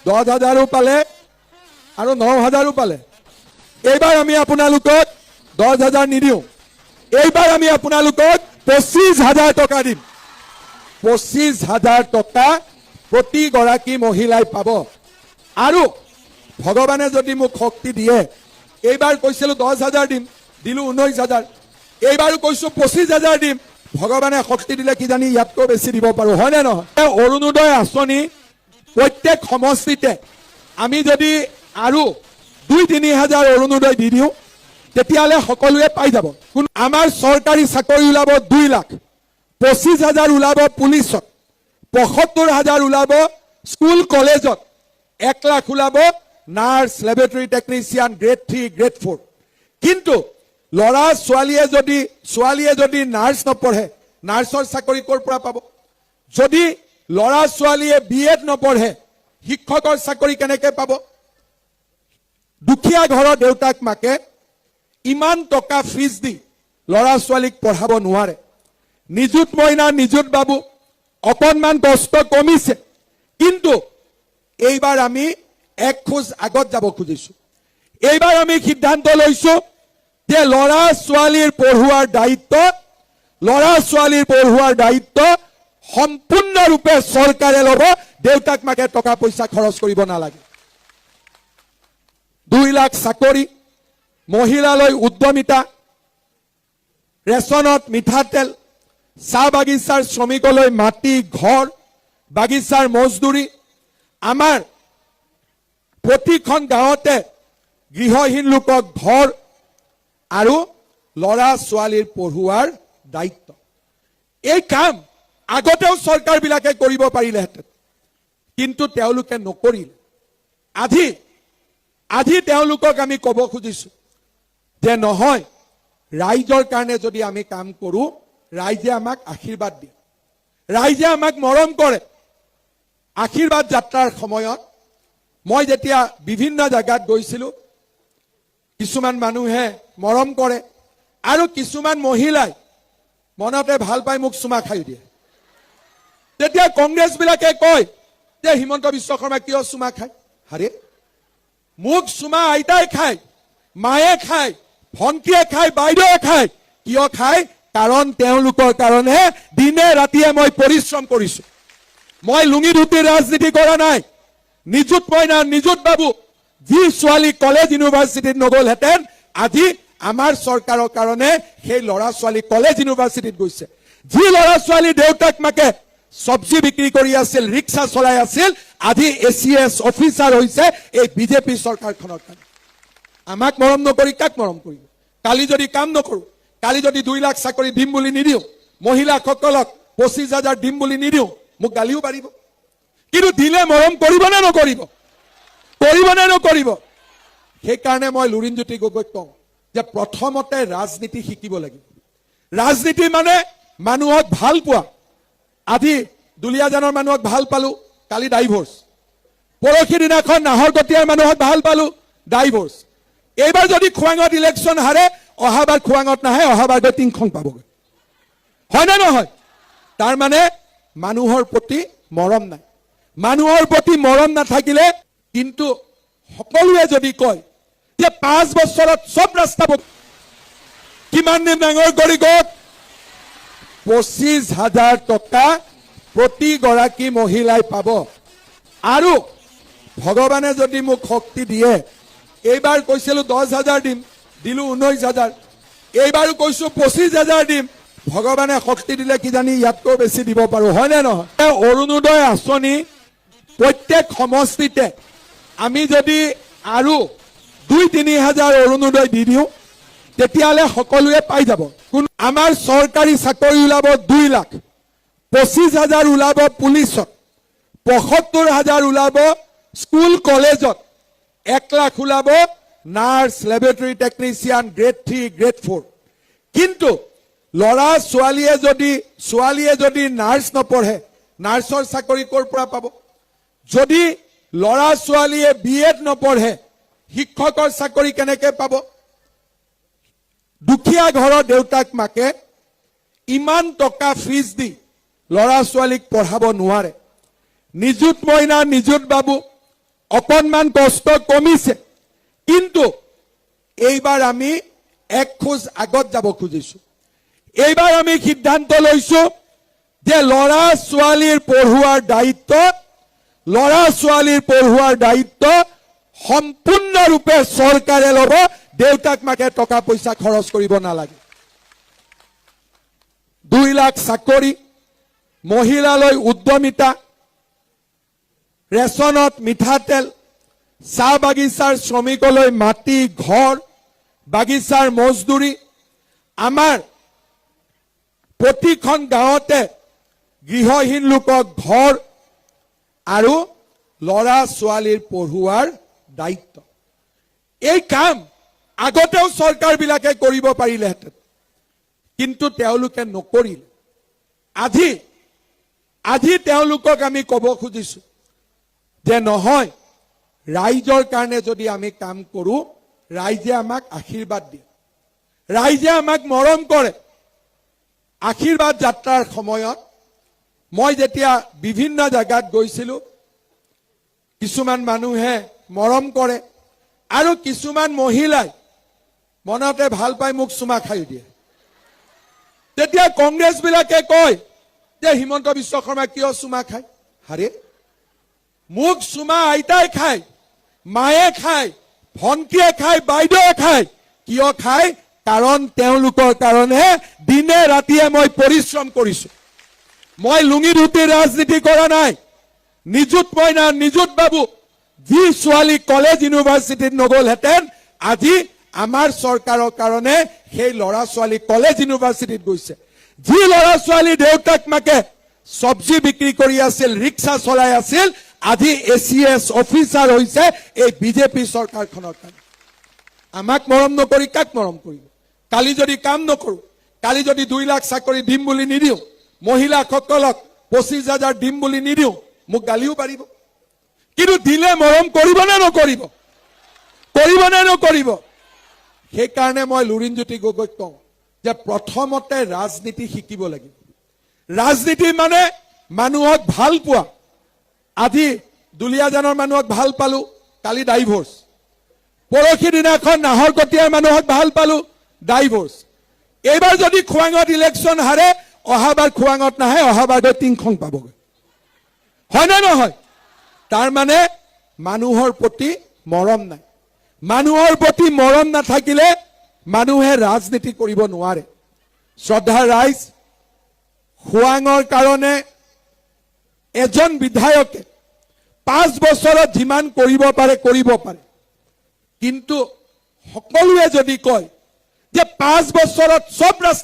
10,000ও পালে আৰু 9,000ও পালে। এইবাৰ আমি আপোনালোকক 10,000 নিদিওঁ, এইবাৰ আমি আপোনালোকক 25,000 টকা দিম। 25,000 টকা প্ৰতিগৰাকী মহিলাই পাব। আৰু ভগৱানে যদি মোক শক্তি দিয়ে, এইবাৰ কৈছিলোঁ 10,000 দিম, দিলোঁ 19,000, এইবাৰো কৈছোঁ 25,000 দিম। ভগৱানে শক্তি দিলে কিজানি ইয়াতকৈ বেছি দিব পাৰোঁ, হয়নে নহয়? অৰুণোদয় আঁচনি প্ৰত্যেক সমষ্টিতে আমি যদি আৰু 2-3 হাজাৰ অৰুণোদয় দি দিওঁ, তেতিয়াহ'লে সকলোৱে পাই যাব। আমাৰ চৰকাৰী চাকৰি ওলাব 2 লাখ, 25,000 ওলাব পুলিচত, 75,000 ওলাব স্কুল কলেজত, 1 লাখ ওলাব nurse, laboratory technician, grade 3, grade 4। কিন্তু ল'ৰা ছোৱালীয়ে যদি নাৰ্ছ নপঢ়ে, নাৰ্ছৰ চাকৰি ক'ৰ পৰা পাব? যদি ল'ৰা ছোৱালীয়ে BEd নপঢ়ে, শিক্ষকৰ চাকৰি কেনেকৈ পাব? দুখীয়া ঘৰৰ দেউতাক মাকে ইমান টকা ফিজ দি ল'ৰা ছোৱালীক পঢ়াব নোৱাৰে। নিযুত মইনা, নিযুত বাবু অকণমান কষ্ট কমিছে, কিন্তু এইবাৰ আমি 1 খোজ আগত যাব খুজিছোঁ। এইবাৰ আমি সিদ্ধান্ত লৈছোঁ যে ল'ৰা ছোৱালীৰ পঢ়ুৱাৰ দায়িত্ব সম্পূৰ্ণৰূপে চৰকাৰে ল'ব। দেউতাক মাকে টকা পইচা খৰচ কৰিব নালাগে। 2 লাখ চাকৰি, মহিলালৈ উদ্যমিতা, ৰেচনত মিঠাতেল, চাহ বাগিচাৰ শ্ৰমিকলৈ মাটি, ঘৰ, বাগিচাৰ মজদুৰি। আমাৰ প্ৰতিখন গাঁৱতে গৃহহীন লোকক ঘৰ আৰু ল'ৰা ছোৱালীৰ পঢ়ুৱাৰ দায়িত্ব। এই কাম আগতেও চৰকাৰবিলাকে কৰিব পাৰিলেহেঁতেন, কিন্তু তেওঁলোকে নকৰিলে। আজি তেওঁলোকক আমি ক'ব খুজিছোঁ যে নহয়, ৰাইজৰ কাৰণে যদি আমি কাম কৰোঁ, ৰাইজে আমাক আশীৰ্বাদ দিয়ে, ৰাইজে আমাক মৰম কৰে। আশীৰ্বাদ যাত্ৰাৰ সময়ত মই যেতিয়া বিভিন্ন জাগাত গৈছিলোঁ, কিছুমান মানুহে মৰম কৰে আৰু কিছুমান মহিলাই মনতে ভাল পাই মোক চুমা খাই দিয়ে। তেতিয়া কংগ্ৰেছবিলাকে কয় যে হিমন্ত বিশ্ব শৰ্মা কিয় চুমা খায়? আৰে, মোক চুমা আইতাই খায়, মায়ে খায়, ভণ্টিয়ে খায়, বাইদেৱে খায়। কিয় খায়? কাৰণ তেওঁলোকৰ কাৰণে দিনে ৰাতিয়ে মই পৰিশ্ৰম কৰিছোঁ। মই লুঙি ধুতিৰ ৰাজনীতি কৰা নাই। নিযুত মইনা, নিযুত বাবু যি ছোৱালী কলেজ ইউনিভাৰ্চিটিত নগ'লহেঁতেন, আজি আমাৰ চৰকাৰৰ কাৰণে সেই ল'ৰা ছোৱালী কলেজ ইউনিভাৰ্চিটিত গৈছে। যি ল'ৰা ছোৱালী দেউতাক মাকে চব্জি বিক্ৰী কৰি আছিল, ৰিক্সা চলাই আছিল, আজি ACS অফিচাৰ হৈছে এই বিজেপি চৰকাৰখনৰ কাৰণে। আমাক মৰম নকৰি কাক মৰম কৰিব? কালি যদি কাম নকৰোঁ, কালি যদি 2 লাখ চাকৰি দিম বুলি নিদিওঁ, মহিলাসকলক 25,000 দিম বুলি নিদিওঁ, মোক গালিও পাৰিব। কিন্তু দিলে মৰম কৰিব নে নকৰিব? কৰিব নে নকৰিব? সেইকাৰণে মই লুৰিণজ্যোতি গগৈক কওঁ যে প্ৰথমতে ৰাজনীতি শিকিব লাগিব। ৰাজনীতি মানে মানুহক ভাল পোৱা। আজি দুলীয়াজানৰ মানুহক ভাল পালোঁ, কালি ডাইভৰ্চ। পৰহি দিনাখন নাহৰকটীয়াৰ মানুহক ভাল পালোঁ, ডাইভৰ্চ। এইবাৰ যদি খোৱাঙত ইলেকশ্যন হাৰে, অহাবাৰ খোৱাঙত নাহে, অহাবাৰ গৈ টিংখন পাবগৈ, হয়নে নহয়? তাৰমানে মানুহৰ প্ৰতি মৰম নাই। মানুহৰ প্ৰতি মৰম নাথাকিলে, কিন্তু সকলোৱে যদি কয় যে 5 বছৰত চব ৰাস্তা কিমান দিন ডাঙৰ কৰি গ'ল, 25,000 টকা প্ৰতিগৰাকী মহিলাই পাব। আৰু ভগৱানে যদি মোক শক্তি দিয়ে, এইবাৰ কৈছিলোঁ 10,000 দিম, দিলোঁ 19,000, এইবাৰো কৈছোঁ 25,000 দিম। ভগৱানে শক্তি দিলে কিজানি ইয়াতকৈ বেছি দিব পাৰোঁ, হয়নে নহয়? অৰুণোদয় আঁচনি প্ৰত্যেক সমষ্টিতে আমি যদি আৰু 2-3 হাজাৰ অৰুণোদয় দি দিওঁ, তেতিয়াহ'লে সকলোৱে পাই যাব। আমাৰ চৰকাৰী চাকৰি ওলাব 2 লাখ, 25,000 ওলাব পুলিচত, 75,000 ওলাব স্কুল কলেজত, 1 লাখ ওলাব nurse, laboratory technician, grade 3, grade 4। কিন্তু ল'ৰা ছোৱালীয়ে যদি নাৰ্ছ নপঢ়ে, নাৰ্ছৰ চাকৰি ক'ৰ পৰা পাব? যদি ল'ৰা ছোৱালীয়ে BEd নপঢ়ে, শিক্ষকৰ চাকৰি কেনেকৈ পাব? দুখীয়া ঘৰৰ দেউতাক মাকে ইমান টকা ফিজ দি ল'ৰা ছোৱালীক পঢ়াব নোৱাৰে। নিযুত মইনা, নিযুত বাবু অকণমান কষ্ট কমিছে, কিন্তু এইবাৰ আমি এক খোজ আগত যাব খুজিছো। এইবাৰ আমি সিদ্ধান্ত লৈছো যে ল'ৰা ছোৱালীৰ পঢ়ুৱাৰ দায়িত্ব সম্পূৰ্ণৰূপে চৰকাৰে ল'ব। দেউতাক মাকে টকা পইচা খৰচ কৰিব নালাগে। 2 লাখ চাকৰি, মহিলালৈ উদ্যমিতা, ৰেচনত মিঠাতেল, চাহ বাগিচাৰ শ্ৰমিকলৈ মাটি, ঘৰ, বাগিচাৰ মজদুৰি, আমাৰ প্ৰতিখন গাঁৱতে গৃহহীন লোকক ঘৰ আৰু ল'ৰা ছোৱালীৰ পঢ়ুৱাৰ দায়িত্ব। এই কাম আগতেও চৰকাৰবিলাকে কৰিব পাৰিলেহেঁতেন, কিন্তু তেওঁলোকে নকৰিলে। আজি তেওঁলোকক আমি ক'ব খুজিছো যে নহয়, ৰাইজৰ কাৰণে যদি আমি কাম কৰো, ৰাইজে আমাক আশীৰ্বাদ দিয়ে, ৰাইজে আমাক মৰম কৰে। আশীৰ্বাদ যাত্ৰাৰ সময়ত মই যেতিয়া বিভিন্ন জায়গাত গৈছিলো, কিছুমান মানুহে মৰম কৰে আৰু কিছুমান মহিলাই মনতে ভাল পাই মোক চুমা খাই দিয়ে। তেতিয়া কংগ্ৰেছ বিলাকে কয় যে হিমন্ত বিশ্ব শৰ্মা কিয় চুমা খায়? হাৰে, মোক চুমা আইতাই খায়, মায়ে খায়, ভন্টিয়ে খায়, বাইদেৱে খায়। কিয় খায়? কাৰণ তেওঁলোকৰ কাৰণে দিনে ৰাতিয়ে মই পৰিশ্ৰম কৰিছো। মই লুঙি ধুতি ৰাজনীতি কৰা নাই। নিযুত মইনা, নিযুত বাবু, যি ছোৱালী কলেজ ইউনিভাৰ্চিটিত নগলহেঁতেন, আজি আমাৰ চৰকাৰৰ কাৰণে সেই ল'ৰা ছোৱালী কলেজ ইউনিভাৰ্চিটিত গৈছে। যি ল'ৰা ছোৱালী দেউতাক মাকে চব্জি বিক্ৰী কৰি আছিল, ৰিক্সা চলাই আছিল, আজি ACS অফিচাৰ হৈছে এই বিজেপি চৰকাৰখনৰ কাৰণে। আমাক মৰম নকৰি কাক মৰম কৰিব? কালি যদি কাম নকৰো, কালি যদি 2 লাখ চাকৰি দিম বুলি নিদিওঁ, মহিলাসকলক 25,000 দিম বুলি নিদিওঁ, মোক গালিও পাৰিব। কিন্তু দিলে মৰম কৰিব নে নকৰিব? কৰিব নে নকৰিব? সেইকাৰণে মই লুৰিণজ্যোতি গগৈক কওঁ যে প্ৰথমতে ৰাজনীতি শিকিব লাগিব। ৰাজনীতি মানে মানুহক ভাল পোৱা। আজি দুলীয়াজানৰ মানুহক ভাল পালো, কালি ডাইভোৰ্চ। পৰহি দিনাখন নাহৰকটীয়াৰ মানুহক ভাল পালো, ডাইভোৰ্চ। এইবাৰ যদি খোৱাঙত ইলেকশ্যন হাৰে, অহাবাৰ খোৱাঙত নাহে, অহাবাৰ গৈ টিংখং পাবগৈ। হয়নে নহয়? তাৰ মানে মানুহৰ প্ৰতি মৰম নাই। মানুহৰ প্ৰতি মৰম নাথাকিলে মানুহে ৰাজনীতি কৰিব নোৱাৰে। শ্ৰদ্ধা ৰাইজ, খোৱাঙৰ কাৰণে এজন বিধায়কে 5 বছৰত যিমান কৰিব পাৰে কৰিব পাৰে, কিন্তু সকলোৱে যদি কয় যে 5 বছৰত চব ৰাস্তা